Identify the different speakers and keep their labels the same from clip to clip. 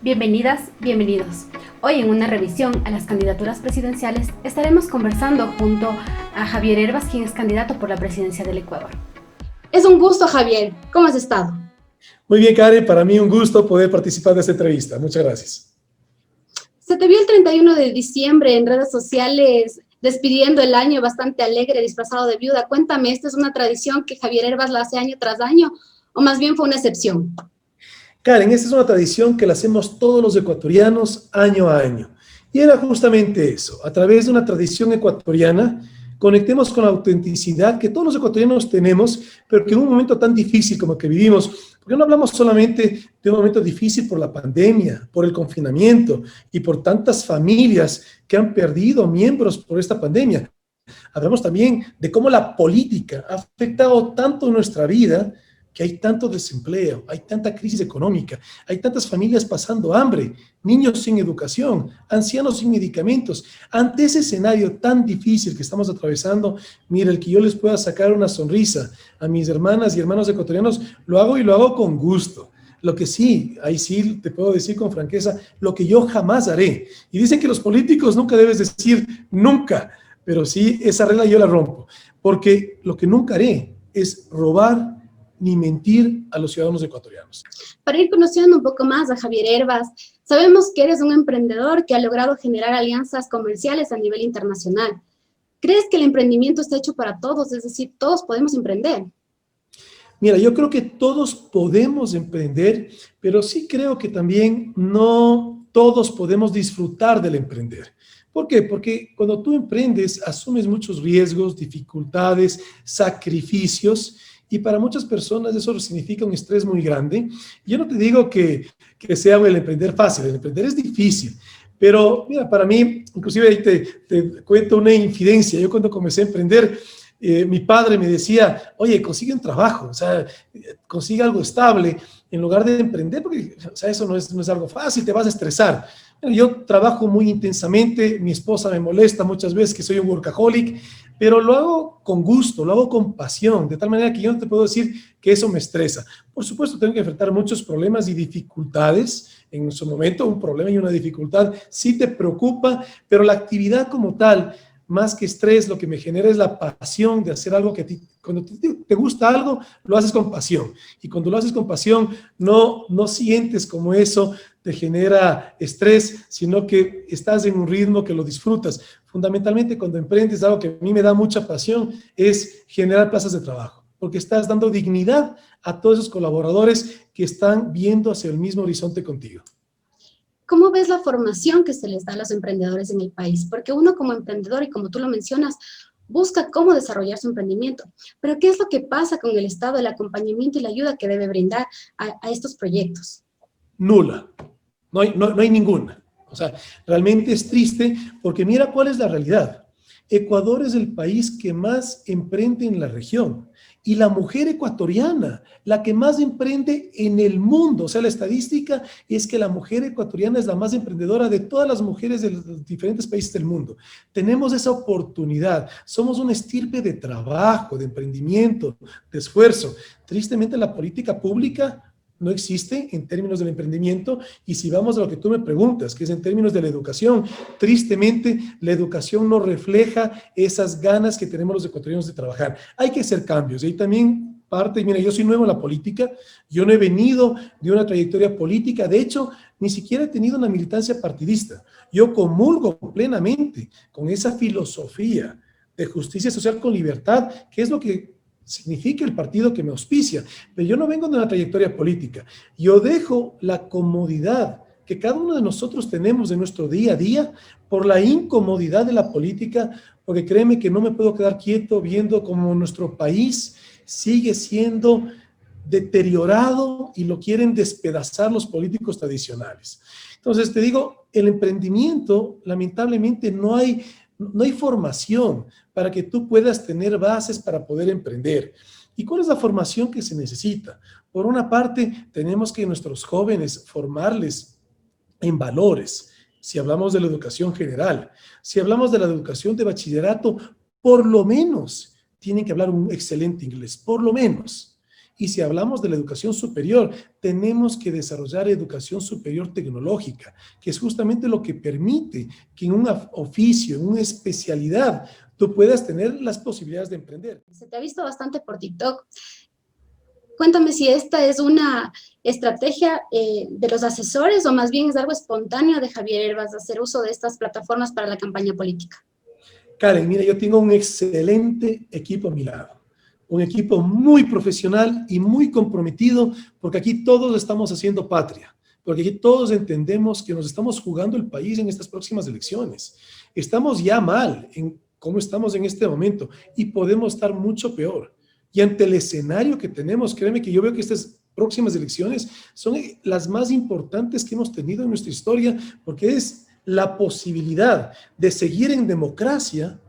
Speaker 1: Bienvenidas, bienvenidos. Hoy en una revisión a las candidaturas presidenciales estaremos conversando junto a Javier Hervas, quien es candidato por la presidencia del Ecuador.
Speaker 2: Es un gusto, Javier. ¿Cómo has estado?
Speaker 3: Muy bien, Karen, para mí un gusto poder participar de esta entrevista. Muchas gracias.
Speaker 2: Se te vio el 31 de diciembre en redes sociales despidiendo el año bastante alegre, disfrazado de viuda. Cuéntame, ¿esta es una tradición que Javier Hervas la hace año tras año o más bien fue una excepción?
Speaker 3: Karen, esta es una tradición que la hacemos todos los ecuatorianos año a año. Y era justamente eso, a través de una tradición ecuatoriana, conectemos con la autenticidad que todos los ecuatorianos tenemos, pero que en un momento tan difícil como que vivimos, porque no hablamos solamente de un momento difícil por la pandemia, por el confinamiento y por tantas familias que han perdido miembros por esta pandemia. Hablamos también de cómo la política ha afectado tanto nuestra vida, que hay tanto desempleo, hay tanta crisis económica, hay tantas familias pasando hambre, niños sin educación, ancianos sin medicamentos. Ante ese escenario tan difícil que estamos atravesando, mira, el que yo les pueda sacar una sonrisa a mis hermanas y hermanos ecuatorianos, lo hago y lo hago con gusto. Lo que sí, ahí sí te puedo decir con franqueza, lo que yo jamás haré. Y dicen que los políticos nunca debes decir nunca, pero sí, esa regla yo la rompo, porque lo que nunca haré es robar ni mentir a los ciudadanos ecuatorianos.
Speaker 2: Para ir conociendo un poco más a Javier Hervas, sabemos que eres un emprendedor que ha logrado generar alianzas comerciales a nivel internacional. ¿Crees que el emprendimiento está hecho para todos? Es decir, todos podemos emprender.
Speaker 3: Mira, yo creo que todos podemos emprender, pero sí creo que también no todos podemos disfrutar del emprender. ¿Por qué? Porque cuando tú emprendes, asumes muchos riesgos, dificultades, sacrificios, y para muchas personas eso significa un estrés muy grande. Yo no te digo que sea el emprender fácil, el emprender es difícil, pero mira, para mí, inclusive ahí te cuento una infidencia. Yo cuando comencé a emprender, mi padre me decía, oye, consigue un trabajo, o sea, consigue algo estable, en lugar de emprender, porque o sea, eso no es algo fácil, te vas a estresar. Bueno, yo trabajo muy intensamente, mi esposa me molesta muchas veces que soy un workaholic, pero lo hago con gusto, lo hago con pasión, de tal manera que yo no te puedo decir que eso me estresa. Por supuesto, tengo que enfrentar muchos problemas y dificultades. En su momento, un problema y una dificultad sí te preocupa, pero la actividad como tal, más que estrés, lo que me genera es la pasión de hacer algo que a ti, cuando te gusta algo, lo haces con pasión. Y cuando lo haces con pasión, no sientes como eso te genera estrés, sino que estás en un ritmo que lo disfrutas. Fundamentalmente, cuando emprendes, algo que a mí me da mucha pasión es generar plazas de trabajo, porque estás dando dignidad a todos esos colaboradores que están viendo hacia el mismo horizonte contigo.
Speaker 2: ¿Cómo ves la formación que se les da a los emprendedores en el país? Porque uno como emprendedor, y como tú lo mencionas, busca cómo desarrollar su emprendimiento. Pero ¿qué es lo que pasa con el Estado, el acompañamiento y la ayuda que debe brindar a estos proyectos?
Speaker 3: Nula. No hay ninguna. O sea, realmente es triste porque mira cuál es la realidad. Ecuador es el país que más emprende en la región y la mujer ecuatoriana, la que más emprende en el mundo. O sea, la estadística es que la mujer ecuatoriana es la más emprendedora de todas las mujeres de los diferentes países del mundo. Tenemos esa oportunidad. Somos una estirpe de trabajo, de emprendimiento, de esfuerzo. Tristemente, la política pública no existe en términos del emprendimiento, y si vamos a lo que tú me preguntas, que es en términos de la educación, tristemente la educación no refleja esas ganas que tenemos los ecuatorianos de trabajar. Hay que hacer cambios, y ahí también parte, mira, yo soy nuevo en la política, yo no he venido de una trayectoria política, de hecho, ni siquiera he tenido una militancia partidista. Yo comulgo plenamente con esa filosofía de justicia social con libertad, que es lo que significa el partido que me auspicia, pero yo no vengo de una trayectoria política. Yo dejo la comodidad que cada uno de nosotros tenemos en nuestro día a día por la incomodidad de la política, porque créeme que no me puedo quedar quieto viendo cómo nuestro país sigue siendo deteriorado y lo quieren despedazar los políticos tradicionales. Entonces te digo, el emprendimiento, lamentablemente no hay formación para que tú puedas tener bases para poder emprender. ¿Y cuál es la formación que se necesita? Por una parte, tenemos que nuestros jóvenes formarles en valores. Si hablamos de la educación general, si hablamos de la educación de bachillerato, por lo menos tienen que hablar un excelente inglés, por lo menos. Y si hablamos de la educación superior, tenemos que desarrollar educación superior tecnológica, que es justamente lo que permite que en un oficio, en una especialidad, tú puedas tener las posibilidades de emprender.
Speaker 2: Se te ha visto bastante por TikTok. Cuéntame si esta es una estrategia de los asesores o más bien es algo espontáneo de Javier Hervas hacer uso de estas plataformas para la campaña política.
Speaker 3: Karen, mira, yo tengo un excelente equipo a mi lado, un equipo muy profesional y muy comprometido, porque aquí todos estamos haciendo patria, porque aquí todos entendemos que nos estamos jugando el país en estas próximas elecciones. Estamos ya mal en cómo estamos en este momento y podemos estar mucho peor. Y ante el escenario que tenemos, créeme que yo veo que estas próximas elecciones son las más importantes que hemos tenido en nuestra historia, porque es la posibilidad de seguir en democracia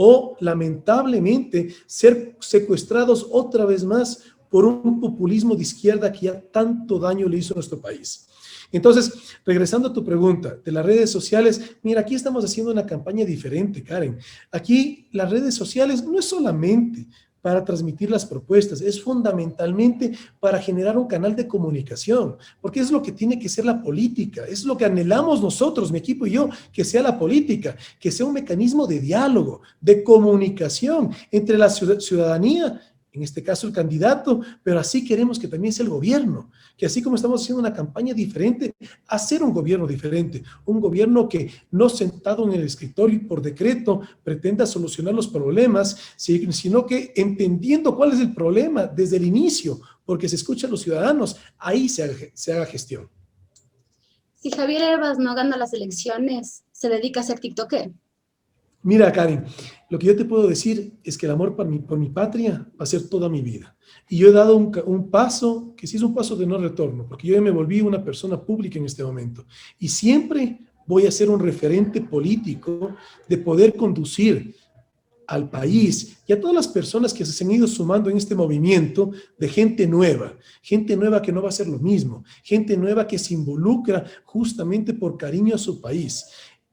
Speaker 3: o, lamentablemente, ser secuestrados otra vez más por un populismo de izquierda que ya tanto daño le hizo a nuestro país. Entonces, regresando a tu pregunta de las redes sociales, mira, aquí estamos haciendo una campaña diferente, Karen. Aquí las redes sociales no es solamente para transmitir las propuestas, es fundamentalmente para generar un canal de comunicación, porque es lo que tiene que ser la política, es lo que anhelamos nosotros, mi equipo y yo, que sea la política, que sea un mecanismo de diálogo, de comunicación entre la ciudadanía, en este caso el candidato, pero así queremos que también sea el gobierno, que así como estamos haciendo una campaña diferente, hacer un gobierno diferente, un gobierno que no sentado en el escritorio y por decreto pretenda solucionar los problemas, sino que entendiendo cuál es el problema desde el inicio, porque se escucha a los ciudadanos, ahí se haga gestión.
Speaker 2: Si Javier Hervas no gana las elecciones, ¿se dedica a ser tiktoker?
Speaker 3: Mira, Karen, lo que yo te puedo decir es que el amor por mi patria va a ser toda mi vida. Y yo he dado un paso, que sí es un paso de no retorno, porque yo ya me volví una persona pública en este momento. Y siempre voy a ser un referente político de poder conducir al país y a todas las personas que se han ido sumando en este movimiento de gente nueva que no va a hacer lo mismo, gente nueva que se involucra justamente por cariño a su país.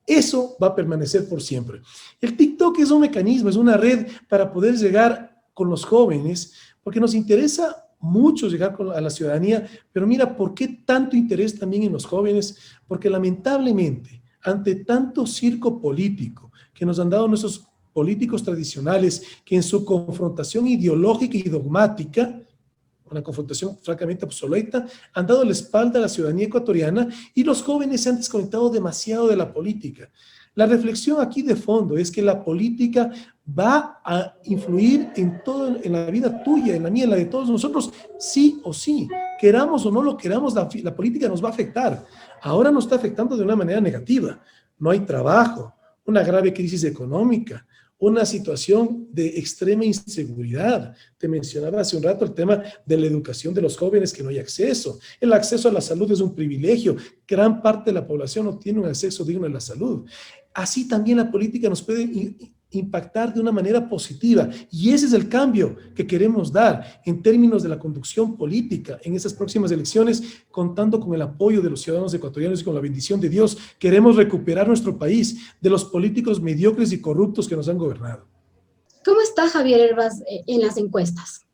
Speaker 3: Eso va a permanecer por siempre. El TikTok es un mecanismo, es una red para poder llegar con los jóvenes, porque nos interesa mucho llegar a la ciudadanía, pero mira, ¿por qué tanto interés también en los jóvenes? Porque lamentablemente, ante tanto circo político que nos han dado nuestros políticos tradicionales, que en su confrontación ideológica y dogmática, una confrontación francamente obsoleta, han dado la espalda a la ciudadanía ecuatoriana y los jóvenes se han desconectado demasiado de la política. La reflexión aquí de fondo es que la política va a influir en la vida tuya, en la mía, en la de todos nosotros, sí o sí. Queramos o no lo queramos, la política nos va a afectar. Ahora nos está afectando de una manera negativa. No hay trabajo, una grave crisis económica, una situación de extrema inseguridad. Te mencionaba hace un rato el tema de la educación de los jóvenes, que no hay acceso. El acceso a la salud es un privilegio. Gran parte de la población no tiene un acceso digno a la salud. Así también la política nos puede impactar de una manera positiva, y ese es el cambio que queremos dar en términos de la conducción política en estas próximas elecciones, contando con el apoyo de los ciudadanos ecuatorianos y con la bendición de Dios. Queremos recuperar nuestro país de los políticos mediocres y corruptos que nos han gobernado.
Speaker 2: ¿Cómo está Javier Hervas en las encuestas?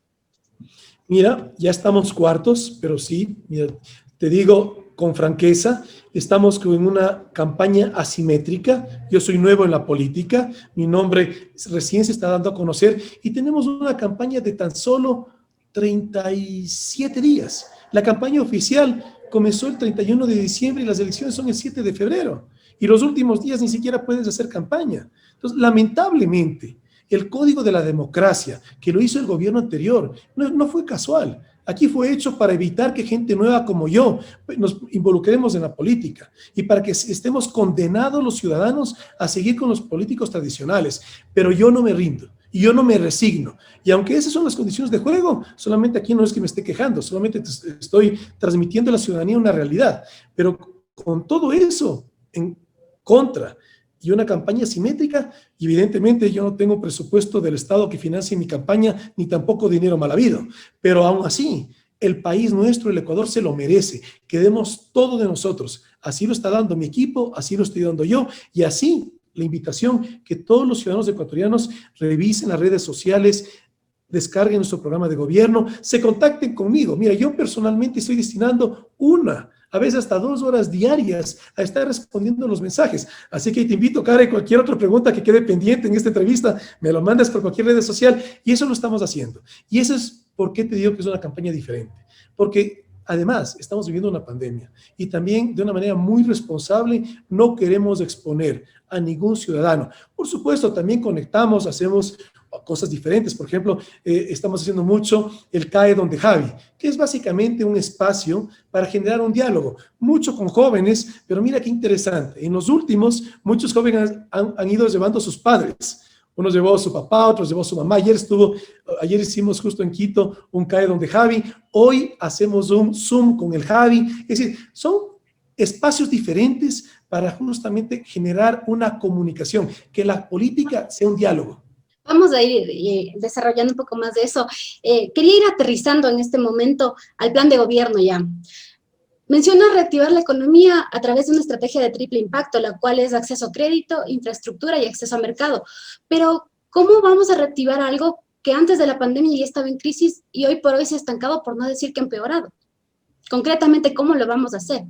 Speaker 3: Mira, ya estamos cuartos, pero sí, mira, te digo con franqueza, estamos en una campaña asimétrica. Yo soy nuevo en la política, mi nombre recién se está dando a conocer y tenemos una campaña de tan solo 37 días. La campaña oficial comenzó el 31 de diciembre y las elecciones son el 7 de febrero. Y los últimos días ni siquiera puedes hacer campaña. Entonces, lamentablemente, el código de la democracia que lo hizo el gobierno anterior no fue casual. Aquí fue hecho para evitar que gente nueva como yo nos involucremos en la política y para que estemos condenados los ciudadanos a seguir con los políticos tradicionales. Pero yo no me rindo y yo no me resigno. Y aunque esas son las condiciones de juego, solamente aquí no es que me esté quejando, solamente estoy transmitiendo a la ciudadanía una realidad. Pero con todo eso en contra y una campaña simétrica, evidentemente yo no tengo presupuesto del Estado que financie mi campaña, ni tampoco dinero mal habido, pero aún así, el país nuestro, el Ecuador, se lo merece, que demos todo de nosotros. Así lo está dando mi equipo, así lo estoy dando yo, y así la invitación que todos los ciudadanos ecuatorianos revisen las redes sociales descarguen nuestro programa de gobierno, se contacten conmigo. Mira, yo personalmente estoy destinando a veces hasta 2 horas diarias a estar respondiendo los mensajes. Así que te invito, Karen, cualquier otra pregunta que quede pendiente en esta entrevista, me lo mandas por cualquier red social y eso lo estamos haciendo. Y eso es por qué te digo que es una campaña diferente. Porque además estamos viviendo una pandemia y también de una manera muy responsable no queremos exponer a ningún ciudadano. Por supuesto, también conectamos, hacemos cosas diferentes. Por ejemplo, estamos haciendo mucho el CAE Donde Javi, que es básicamente un espacio para generar un diálogo, mucho con jóvenes, pero mira qué interesante. En los últimos, muchos jóvenes han ido llevando a sus padres. Uno llevó a su papá, otros llevó a su mamá. Ayer hicimos justo en Quito un CAE Donde Javi. Hoy hacemos un Zoom con el Javi. Es decir, son espacios diferentes para justamente generar una comunicación, que la política sea un diálogo.
Speaker 2: Vamos a ir desarrollando un poco más de eso. Quería ir aterrizando en este momento al plan de gobierno ya. Menciona reactivar la economía a través de una estrategia de triple impacto, la cual es acceso a crédito, infraestructura y acceso a mercado. Pero, ¿cómo vamos a reactivar algo que antes de la pandemia ya estaba en crisis y hoy por hoy se ha estancado, por no decir que ha empeorado? Concretamente, ¿cómo lo vamos a hacer?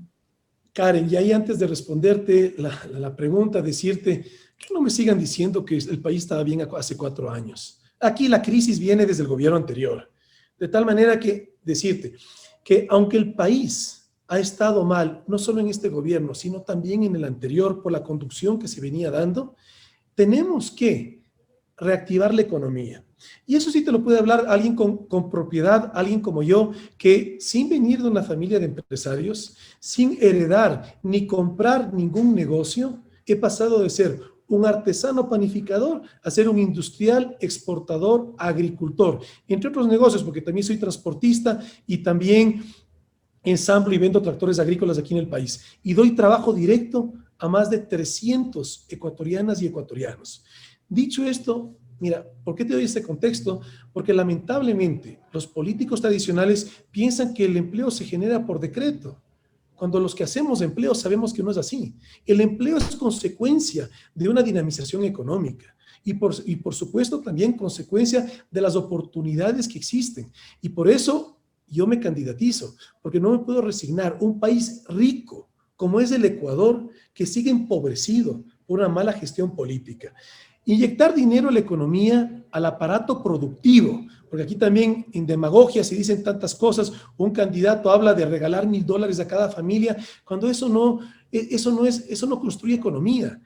Speaker 3: Karen, y ahí antes de responderte la pregunta, decirte que no me sigan diciendo que el país estaba bien hace 4 años. Aquí la crisis viene desde el gobierno anterior. De tal manera que decirte que aunque el país ha estado mal, no solo en este gobierno, sino también en el anterior por la conducción que se venía dando, tenemos que reactivar la economía. Y eso sí te lo puede hablar alguien con propiedad, alguien como yo, que sin venir de una familia de empresarios, sin heredar ni comprar ningún negocio, he pasado de ser un artesano panificador a ser un industrial, exportador, agricultor, entre otros negocios, porque también soy transportista y también ensamblo y vendo tractores agrícolas aquí en el país. Y doy trabajo directo a más de 300 ecuatorianas y ecuatorianos. Dicho esto, mira, ¿por qué te doy este contexto? Porque lamentablemente los políticos tradicionales piensan que el empleo se genera por decreto, cuando los que hacemos empleo sabemos que no es así. El empleo es consecuencia de una dinamización económica y por supuesto también consecuencia de las oportunidades que existen. Y por eso yo me candidatizo, porque no me puedo resignar. Un país rico como es el Ecuador, que sigue empobrecido por una mala gestión política. Inyectar dinero a la economía, al aparato productivo, porque aquí también en demagogia se dicen tantas cosas. Un candidato habla de regalar $1,000 a cada familia, cuando eso no construye economía.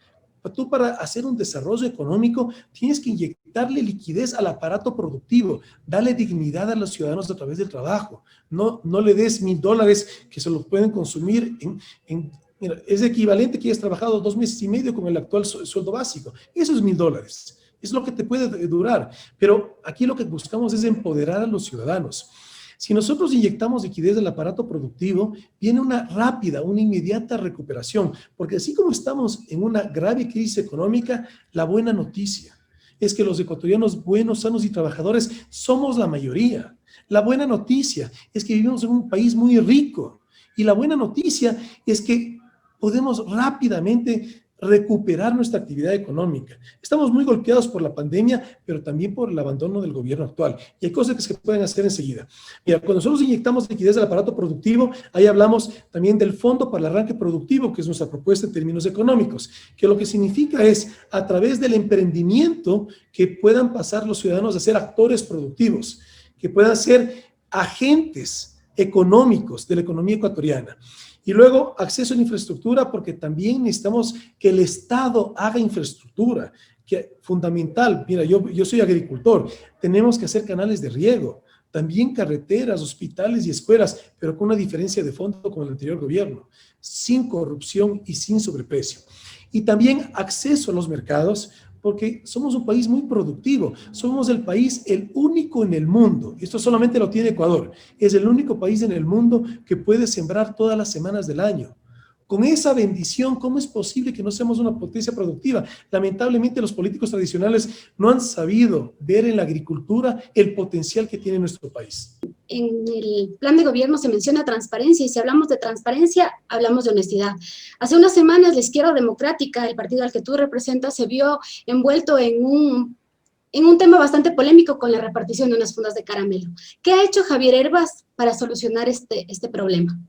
Speaker 3: Tú, para hacer un desarrollo económico tienes que inyectarle liquidez al aparato productivo, darle dignidad a los ciudadanos a través del trabajo. No le des $1,000 que se los pueden consumir mira, es equivalente que hayas trabajado 2 meses y medio con el actual sueldo básico. Eso es $1,000. Es lo que te puede durar. Pero aquí lo que buscamos es empoderar a los ciudadanos. Si nosotros inyectamos liquidez al aparato productivo, viene una rápida, una inmediata recuperación, porque así como estamos en una grave crisis económica, la buena noticia es que los ecuatorianos buenos, sanos y trabajadores somos la mayoría. La buena noticia es que vivimos en un país muy rico y la buena noticia es que podemos rápidamente recuperar nuestra actividad económica. Estamos muy golpeados por la pandemia, pero también por el abandono del gobierno actual. Y hay cosas que se pueden hacer enseguida. Mira, cuando nosotros inyectamos liquidez al aparato productivo, ahí hablamos también del Fondo para el Arranque Productivo, que es nuestra propuesta en términos económicos, que lo que significa es, a través del emprendimiento, que puedan pasar los ciudadanos a ser actores productivos, que puedan ser agentes económicos de la economía ecuatoriana. Y luego, acceso a la infraestructura, porque también necesitamos que el Estado haga infraestructura, que fundamental. Mira, yo soy agricultor, tenemos que hacer canales de riego, también carreteras, hospitales y escuelas, pero con una diferencia de fondo con el anterior gobierno, sin corrupción y sin sobreprecio. Y también acceso a los mercados, porque somos un país muy productivo, somos el país, el único en el mundo, y esto solamente lo tiene Ecuador, es el único país en el mundo que puede sembrar todas las semanas del año. Con esa bendición, ¿cómo es posible que no seamos una potencia productiva? Lamentablemente los políticos tradicionales no han sabido ver en la agricultura el potencial que tiene nuestro país.
Speaker 2: En el plan de gobierno se menciona transparencia, y si hablamos de transparencia, hablamos de honestidad. Hace unas semanas la Izquierda Democrática, el partido al que tú representas, se vio envuelto en un en un tema bastante polémico con la repartición de unas fundas de caramelo. ¿Qué ha hecho Javier Herbas para solucionar este problema?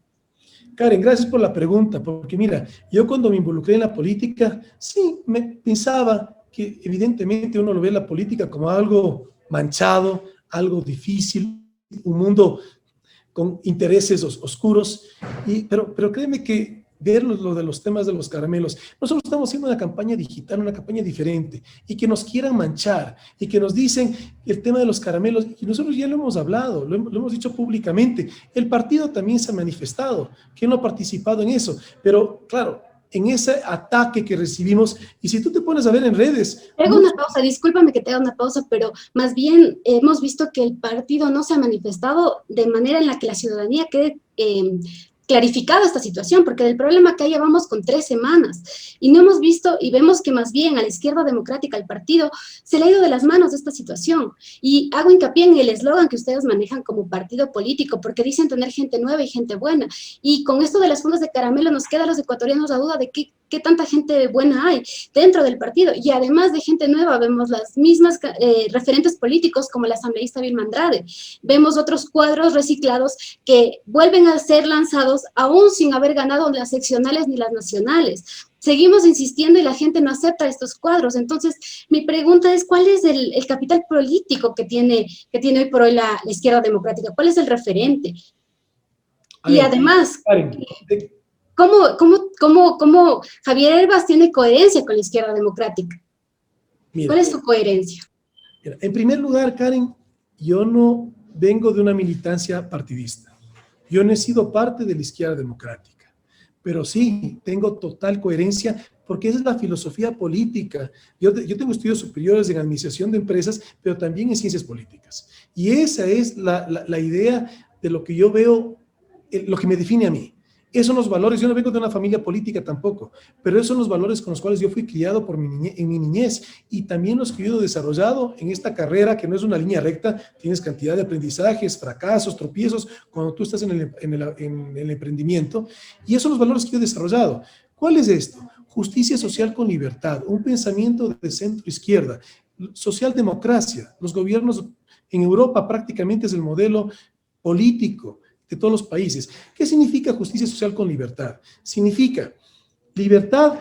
Speaker 3: Karen, gracias por la pregunta, porque mira, yo cuando me involucré en la política, sí, me pensaba que evidentemente uno lo ve la política como algo manchado, algo difícil, un mundo con intereses oscuros, pero créeme que ver lo de los temas de los caramelos, nosotros estamos haciendo una campaña digital, una campaña diferente, y que nos quieran manchar, y que nos dicen el tema de los caramelos, y nosotros ya lo hemos hablado, lo hemos dicho públicamente, el partido también se ha manifestado, que no ha participado en eso, pero claro, en ese ataque que recibimos, y si tú te pones a ver en redes...
Speaker 2: Te hago una pausa, discúlpame que te haga una pausa, pero más bien hemos visto que el partido no se ha manifestado de manera en la que la ciudadanía quede clarificada esta situación, porque del problema que ya vamos con 3 semanas, y no hemos visto, y vemos que más bien a la izquierda democrática, al partido, se le ha ido de las manos esta situación, y hago hincapié en el eslogan que ustedes manejan como partido político, porque dicen tener gente nueva y gente buena, y con esto de las fundas de caramelo nos queda a los ecuatorianos la duda de qué tanta gente buena hay dentro del partido, y además de gente nueva, vemos las mismas referentes políticos como la asambleísta Vilma Andrade, vemos otros cuadros reciclados que vuelven a ser lanzados aún sin haber ganado las seccionales ni las nacionales. Seguimos insistiendo y la gente no acepta estos cuadros. Entonces, mi pregunta es, ¿cuál es el capital político que tiene hoy por hoy la izquierda democrática? ¿Cuál es el referente? Y además, ¿cómo Javier Herbas tiene coherencia con la izquierda democrática?
Speaker 3: Mira,
Speaker 2: ¿cuál es su coherencia?
Speaker 3: Mira, en primer lugar, Karen, yo no vengo de una militancia partidista. Yo no he sido parte de la izquierda democrática, pero sí tengo total coherencia porque esa es la filosofía política. Yo tengo estudios superiores en administración de empresas, pero también en ciencias políticas. Y esa es la idea de lo que yo veo, lo que me define a mí. Esos son los valores. Yo no vengo de una familia política tampoco, pero esos son los valores con los cuales yo fui criado en mi niñez y también los que yo he desarrollado en esta carrera que no es una línea recta. Tienes cantidad de aprendizajes, fracasos, tropiezos cuando tú estás en el emprendimiento, y esos son los valores que yo he desarrollado. ¿Cuál es esto? Justicia social con libertad, un pensamiento de centro-izquierda, socialdemocracia. Los gobiernos en Europa prácticamente es el modelo político de todos los países. ¿Qué significa justicia social con libertad? Significa libertad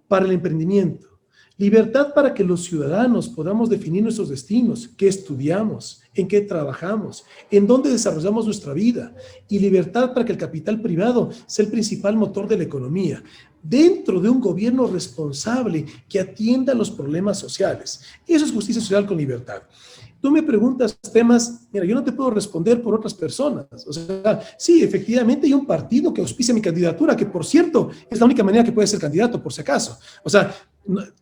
Speaker 3: para el emprendimiento, libertad para que los ciudadanos podamos definir nuestros destinos, qué estudiamos, en qué trabajamos, en dónde desarrollamos nuestra vida, y libertad para que el capital privado sea el principal motor de la economía, dentro de un gobierno responsable que atienda los problemas sociales. Eso es justicia social con libertad. Tú me preguntas temas, mira, yo no te puedo responder por otras personas. O sea, sí, efectivamente hay un partido que auspicia mi candidatura, que por cierto, es la única manera que puedes ser candidato, por si acaso. O sea,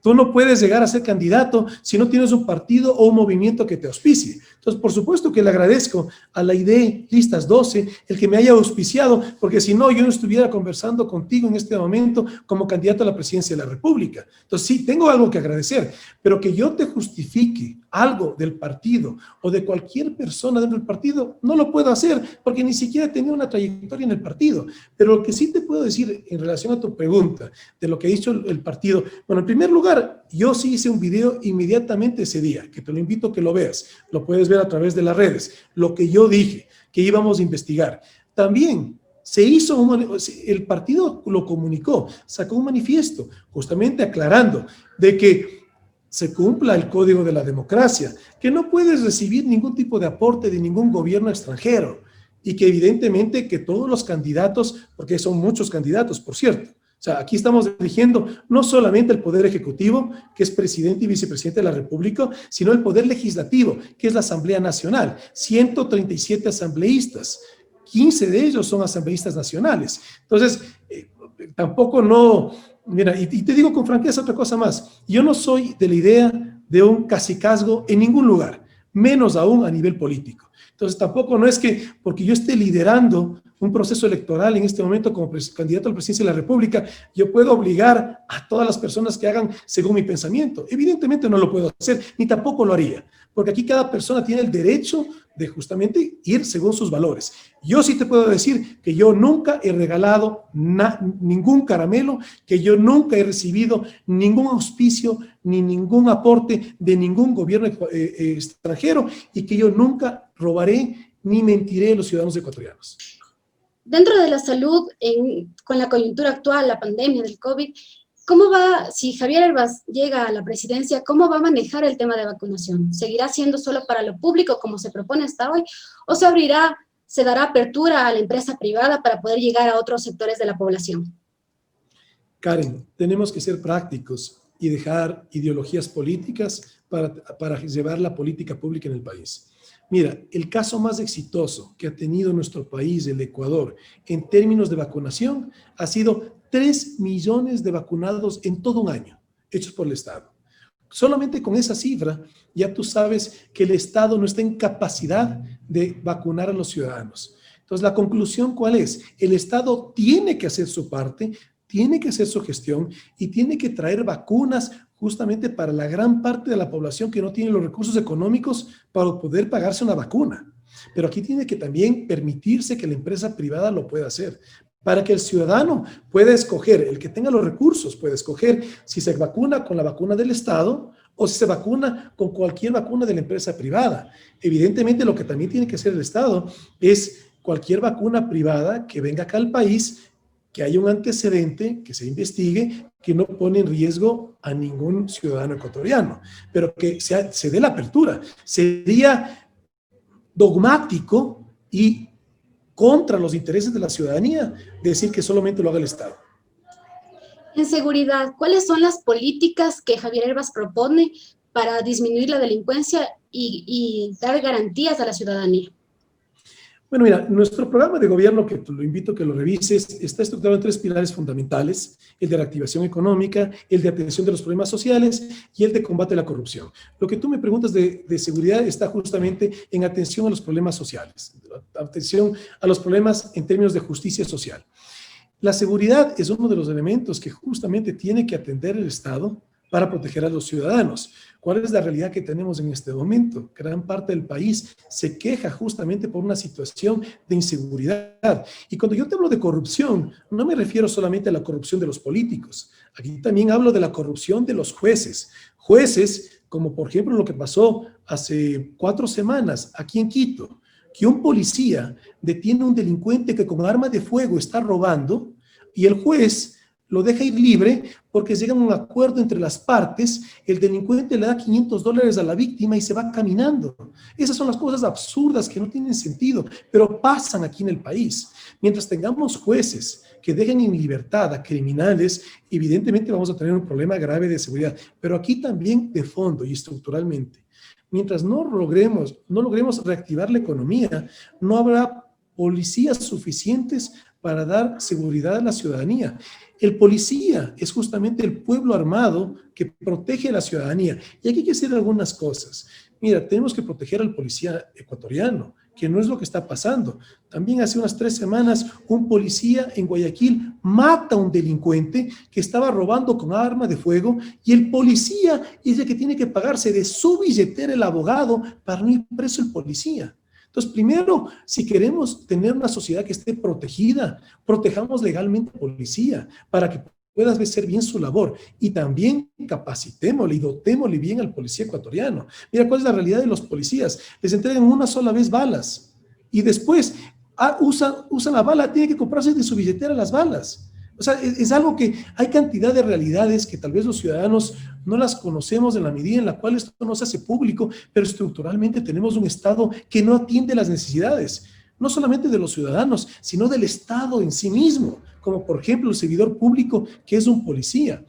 Speaker 3: tú no puedes llegar a ser candidato si no tienes un partido o un movimiento que te auspicie. Entonces, por supuesto que le agradezco a la ID Listas 12 el que me haya auspiciado, porque si no, yo no estuviera conversando contigo en este momento como candidato a la presidencia de la República. Entonces, sí, tengo algo que agradecer, pero que yo te justifique algo del partido o de cualquier persona dentro del partido, no lo puedo hacer, porque ni siquiera he tenido una trayectoria en el partido. Pero lo que sí te puedo decir en relación a tu pregunta de lo que ha dicho el partido, bueno, en primer lugar, yo sí hice un video inmediatamente ese día, que te lo invito a que lo veas, lo puedes ver a través de las redes, lo que yo dije, que íbamos a investigar. También se hizo, el partido lo comunicó, sacó un manifiesto, justamente aclarando de que se cumpla el código de la democracia, que no puedes recibir ningún tipo de aporte de ningún gobierno extranjero, y que evidentemente que todos los candidatos, porque son muchos candidatos, por cierto, o sea, aquí estamos eligiendo no solamente el Poder Ejecutivo, que es presidente y vicepresidente de la República, sino el Poder Legislativo, que es la Asamblea Nacional, 137 asambleístas, 15 de ellos son asambleístas nacionales. Entonces, tampoco no... Mira, y te digo con franqueza otra cosa más, yo no soy de la idea de un cacicazgo en ningún lugar, menos aún a nivel político. Entonces tampoco no es que porque yo esté liderando un proceso electoral en este momento como candidato a la presidencia de la República, yo puedo obligar a todas las personas que hagan según mi pensamiento. Evidentemente no lo puedo hacer, ni tampoco lo haría, porque aquí cada persona tiene el derecho de justamente ir según sus valores. Yo sí te puedo decir que yo nunca he regalado ningún caramelo, que yo nunca he recibido ningún auspicio ni ningún aporte de ningún gobierno extranjero, y que yo nunca robaré ni mentiré a los ciudadanos ecuatorianos.
Speaker 2: Dentro de la salud, con la coyuntura actual, la pandemia del COVID, ¿cómo va, si Javier Herbas llega a la presidencia, cómo va a manejar el tema de vacunación? ¿Seguirá siendo solo para lo público como se propone hasta hoy? ¿O se dará apertura a la empresa privada para poder llegar a otros sectores de la población?
Speaker 3: Karen, tenemos que ser prácticos y dejar ideologías políticas para llevar la política pública en el país. Mira, el caso más exitoso que ha tenido nuestro país, el Ecuador, en términos de vacunación, ha sido 3 millones de vacunados en todo un año, hechos por el Estado. Solamente con esa cifra, ya tú sabes que el Estado no está en capacidad de vacunar a los ciudadanos. Entonces, la conclusión, ¿cuál es? El Estado tiene que hacer su parte, tiene que hacer su gestión y tiene que traer vacunas justamente para la gran parte de la población que no tiene los recursos económicos para poder pagarse una vacuna. Pero aquí tiene que también permitirse que la empresa privada lo pueda hacer, para que el ciudadano pueda escoger, el que tenga los recursos puede escoger si se vacuna con la vacuna del Estado o si se vacuna con cualquier vacuna de la empresa privada. Evidentemente, lo que también tiene que hacer el Estado es cualquier vacuna privada que venga acá al país, que haya un antecedente, que se investigue, que no pone en riesgo a ningún ciudadano ecuatoriano, pero que se dé la apertura. Sería dogmático y contra los intereses de la ciudadanía decir que solamente lo haga el Estado.
Speaker 2: En seguridad, ¿cuáles son las políticas que Javier Herbas propone para disminuir la delincuencia y dar garantías a la ciudadanía?
Speaker 3: Bueno, mira, nuestro programa de gobierno, que te lo invito a que lo revises, está estructurado en 3 pilares fundamentales: el de reactivación económica, el de atención de los problemas sociales y el de combate a la corrupción. Lo que tú me preguntas de seguridad está justamente en atención a los problemas sociales, atención a los problemas en términos de justicia social. La seguridad es uno de los elementos que justamente tiene que atender el Estado para proteger a los ciudadanos. ¿Cuál es la realidad que tenemos en este momento? Gran parte del país se queja justamente por una situación de inseguridad. Y cuando yo te hablo de corrupción, no me refiero solamente a la corrupción de los políticos. Aquí también hablo de la corrupción de los jueces. Jueces, como por ejemplo lo que pasó hace 4 semanas aquí en Quito, que un policía detiene a un delincuente que con arma de fuego está robando y el juez lo deja ir libre porque llega a un acuerdo entre las partes, el delincuente le da $500 a la víctima y se va caminando. Esas son las cosas absurdas que no tienen sentido, pero pasan aquí en el país. Mientras tengamos jueces que dejen en libertad a criminales, evidentemente vamos a tener un problema grave de seguridad, pero aquí también de fondo y estructuralmente. Mientras no logremos reactivar la economía, no habrá policías suficientes para dar seguridad a la ciudadanía. El policía es justamente el pueblo armado que protege a la ciudadanía. Y aquí hay que hacer algunas cosas. Mira, tenemos que proteger al policía ecuatoriano, que no es lo que está pasando. También hace unas 3 semanas, un policía en Guayaquil mata a un delincuente que estaba robando con arma de fuego y el policía es el que tiene que pagarse de su billetera el abogado para no ir preso el policía. Entonces, primero, si queremos tener una sociedad que esté protegida, protejamos legalmente al policía para que pueda hacer bien su labor y también capacitémosle y dotémosle bien al policía ecuatoriano. Mira, ¿cuál es la realidad de los policías? Les entregan una sola vez balas y después usan la bala, tienen que comprarse de su billetera las balas. O sea, es algo que hay cantidad de realidades que tal vez los ciudadanos no las conocemos en la medida en la cual esto no se hace público, pero estructuralmente tenemos un Estado que no atiende las necesidades, no solamente de los ciudadanos, sino del Estado en sí mismo, como por ejemplo el servidor público que es un policía.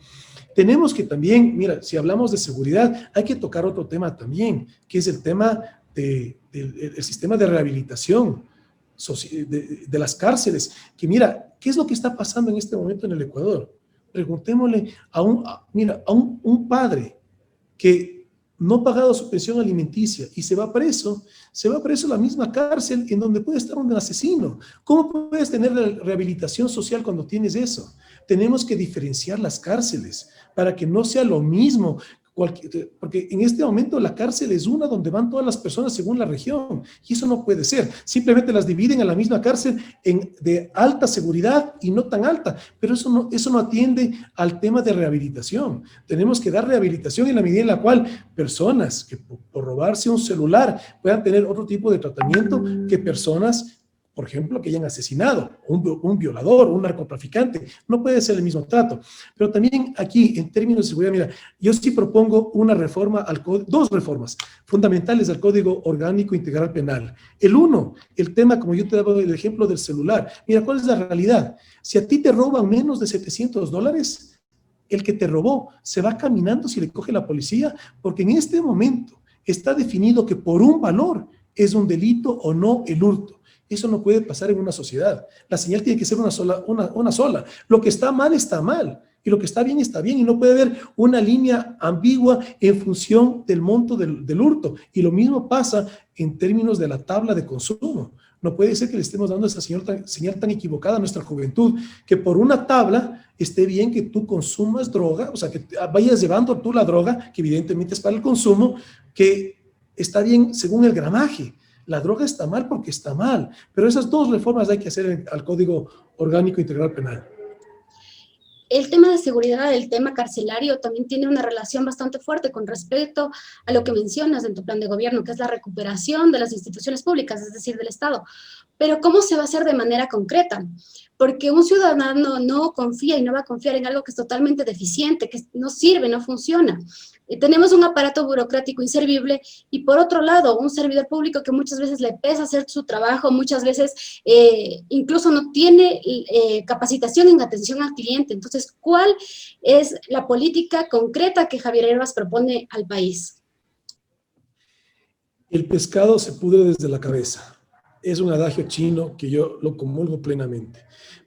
Speaker 3: Tenemos que también, mira, si hablamos de seguridad, hay que tocar otro tema también, que es el tema del sistema de rehabilitación de las cárceles, que mira, ¿qué es lo que está pasando en este momento en el Ecuador? Preguntémosle a un padre que no ha pagado su pensión alimenticia y se va preso a la misma cárcel en donde puede estar un asesino. ¿Cómo puedes tener rehabilitación social cuando tienes eso? Tenemos que diferenciar las cárceles para que no sea lo mismo. Porque en este momento la cárcel es una donde van todas las personas según la región, y eso no puede ser. Simplemente las dividen a la misma cárcel de alta seguridad y no tan alta, pero eso no atiende al tema de rehabilitación. Tenemos que dar rehabilitación en la medida en la cual personas que por robarse un celular puedan tener otro tipo de tratamiento que personas, por ejemplo, que hayan asesinado, un violador, un narcotraficante. No puede ser el mismo trato. Pero también aquí, en términos de seguridad, mira, yo sí propongo una reforma dos reformas fundamentales al Código Orgánico Integral Penal. El tema, como yo te daba el ejemplo del celular. Mira, ¿cuál es la realidad? Si a ti te roban menos de $700, el que te robó se va caminando si le coge la policía, porque en este momento está definido que por un valor es un delito o no el hurto. Eso no puede pasar en una sociedad. La señal tiene que ser una sola. Lo que está mal, y lo que está bien, y no puede haber una línea ambigua en función del monto del hurto. Y lo mismo pasa en términos de la tabla de consumo. No puede ser que le estemos dando esa señal tan equivocada a nuestra juventud, que por una tabla esté bien que tú consumas droga, o sea, que vayas llevando tú la droga, que evidentemente es para el consumo, que está bien según el gramaje. La droga está mal porque está mal, pero esas dos reformas hay que hacer al Código Orgánico Integral Penal.
Speaker 2: El tema de seguridad, el tema carcelario, también tiene una relación bastante fuerte con respecto a lo que mencionas en tu plan de gobierno, que es la recuperación de las instituciones públicas, es decir, del Estado. Pero ¿cómo se va a hacer de manera concreta? Porque un ciudadano no confía y no va a confiar en algo que es totalmente deficiente, que no sirve, no funciona. Tenemos un aparato burocrático inservible y por otro lado, un servidor público que muchas veces le pesa hacer su trabajo, muchas veces incluso no tiene capacitación en atención al cliente. Entonces, ¿cuál es la política concreta que Javier Herbas propone al país?
Speaker 3: El pescado se pudre desde la cabeza. Es un adagio chino que yo lo comulgo plenamente.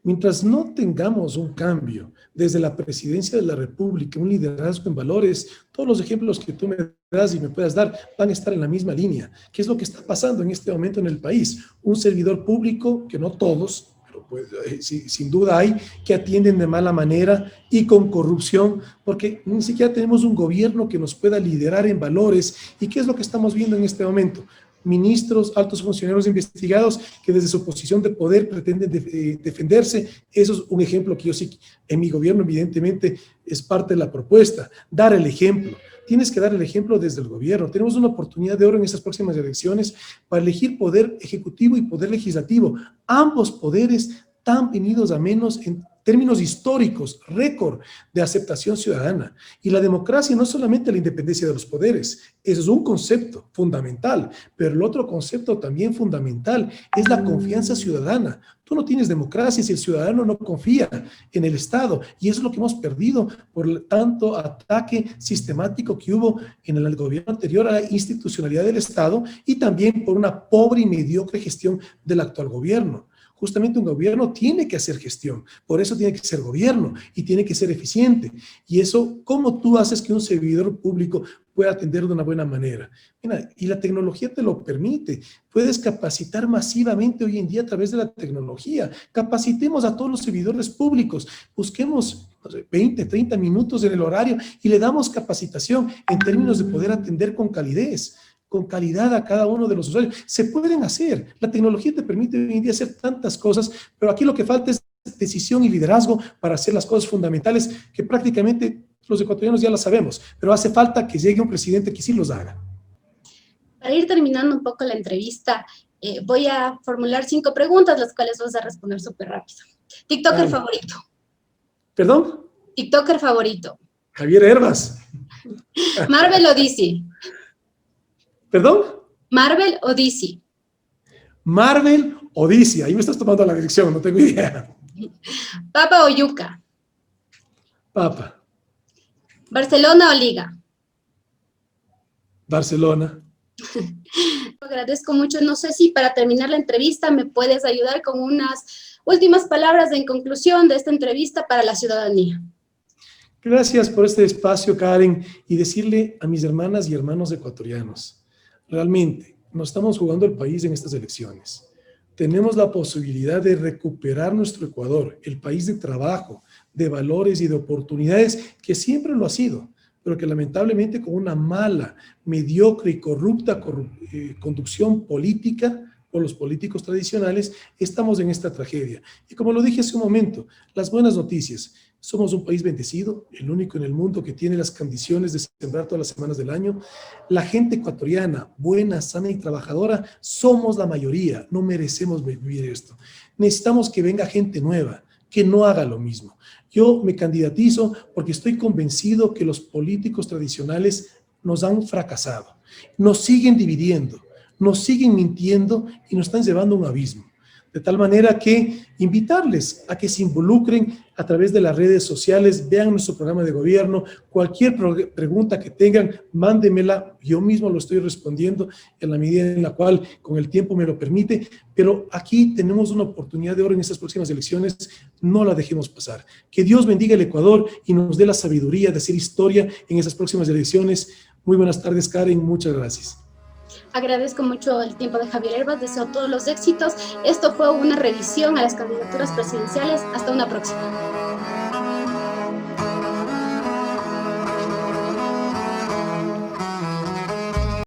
Speaker 3: Mientras no tengamos un cambio desde la presidencia de la República, un liderazgo en valores, todos los ejemplos que tú me das y me puedas dar van a estar en la misma línea. ¿Qué es lo que está pasando en este momento en el país? Un servidor público, que no todos, pero pues, sin duda hay, que atienden de mala manera y con corrupción, porque ni siquiera tenemos un gobierno que nos pueda liderar en valores. ¿Y qué es lo que estamos viendo en este momento? Ministros, altos funcionarios investigados que desde su posición de poder pretenden defenderse. Eso es un ejemplo que yo sí, en mi gobierno evidentemente es parte de la propuesta, dar el ejemplo. Tienes que dar el ejemplo desde el gobierno. Tenemos una oportunidad de oro en estas próximas elecciones para elegir poder ejecutivo y poder legislativo. Ambos poderes tan venidos a menos en términos históricos, récord de aceptación ciudadana. Y la democracia no es solamente la independencia de los poderes, eso es un concepto fundamental, pero el otro concepto también fundamental es la confianza ciudadana. Tú no tienes democracia si el ciudadano no confía en el Estado, y eso es lo que hemos perdido por tanto ataque sistemático que hubo en el gobierno anterior a la institucionalidad del Estado y también por una pobre y mediocre gestión del actual gobierno. Justamente un gobierno tiene que hacer gestión, por eso tiene que ser gobierno y tiene que ser eficiente. Y eso, ¿cómo tú haces que un servidor público pueda atender de una buena manera? Mira, y la tecnología te lo permite. Puedes capacitar masivamente hoy en día a través de la tecnología. Capacitemos a todos los servidores públicos. Busquemos 20, 30 minutos en el horario y le damos capacitación en términos de poder atender con calidez a cada uno de los usuarios. Se pueden hacer. La tecnología te permite hoy en día hacer tantas cosas, pero aquí lo que falta es decisión y liderazgo para hacer las cosas fundamentales que prácticamente los ecuatorianos ya las sabemos, pero hace falta que llegue un presidente que sí los haga.
Speaker 2: Para ir terminando un poco la entrevista, voy a formular 5 preguntas, las cuales vas a responder súper rápido. ¿TikToker favorito?
Speaker 3: ¿Perdón?
Speaker 2: ¿TikToker favorito?
Speaker 3: Javier Herbas.
Speaker 2: ¿Marvel o DC?
Speaker 3: ¿Perdón?
Speaker 2: ¿Marvel o DC?
Speaker 3: Marvel o DC. Ahí me estás tomando la dirección, no tengo idea.
Speaker 2: ¿Papa o yuca?
Speaker 3: Papa.
Speaker 2: ¿Barcelona o Liga?
Speaker 3: Barcelona.
Speaker 2: Agradezco mucho. No sé si para terminar la entrevista me puedes ayudar con unas últimas palabras en conclusión de esta entrevista para la ciudadanía.
Speaker 3: Gracias por este espacio, Karen, y decirle a mis hermanas y hermanos ecuatorianos, realmente nos estamos jugando el país en estas elecciones. Tenemos la posibilidad de recuperar nuestro Ecuador, el país de trabajo, de valores y de oportunidades que siempre lo ha sido, pero que lamentablemente con una mala, mediocre y corrupta conducción política por los políticos tradicionales, estamos en esta tragedia. Y como lo dije hace un momento, las buenas noticias: somos un país bendecido, el único en el mundo que tiene las condiciones de sembrar todas las semanas del año. La gente ecuatoriana, buena, sana y trabajadora, somos la mayoría, no merecemos vivir esto. Necesitamos que venga gente nueva, que no haga lo mismo. Yo me candidatizo porque estoy convencido que los políticos tradicionales nos han fracasado, nos siguen dividiendo, nos siguen mintiendo y nos están llevando a un abismo. De tal manera que invitarles a que se involucren a través de las redes sociales, vean nuestro programa de gobierno, cualquier pregunta que tengan, mándemela, yo mismo lo estoy respondiendo en la medida en la cual con el tiempo me lo permite, pero aquí tenemos una oportunidad de oro en estas próximas elecciones, no la dejemos pasar. Que Dios bendiga el Ecuador y nos dé la sabiduría de hacer historia en esas próximas elecciones. Muy buenas tardes, Karen, muchas gracias.
Speaker 2: Agradezco mucho el tiempo de Javier Herbas, deseo todos los éxitos. Esto fue una revisión a las candidaturas presidenciales. Hasta una próxima.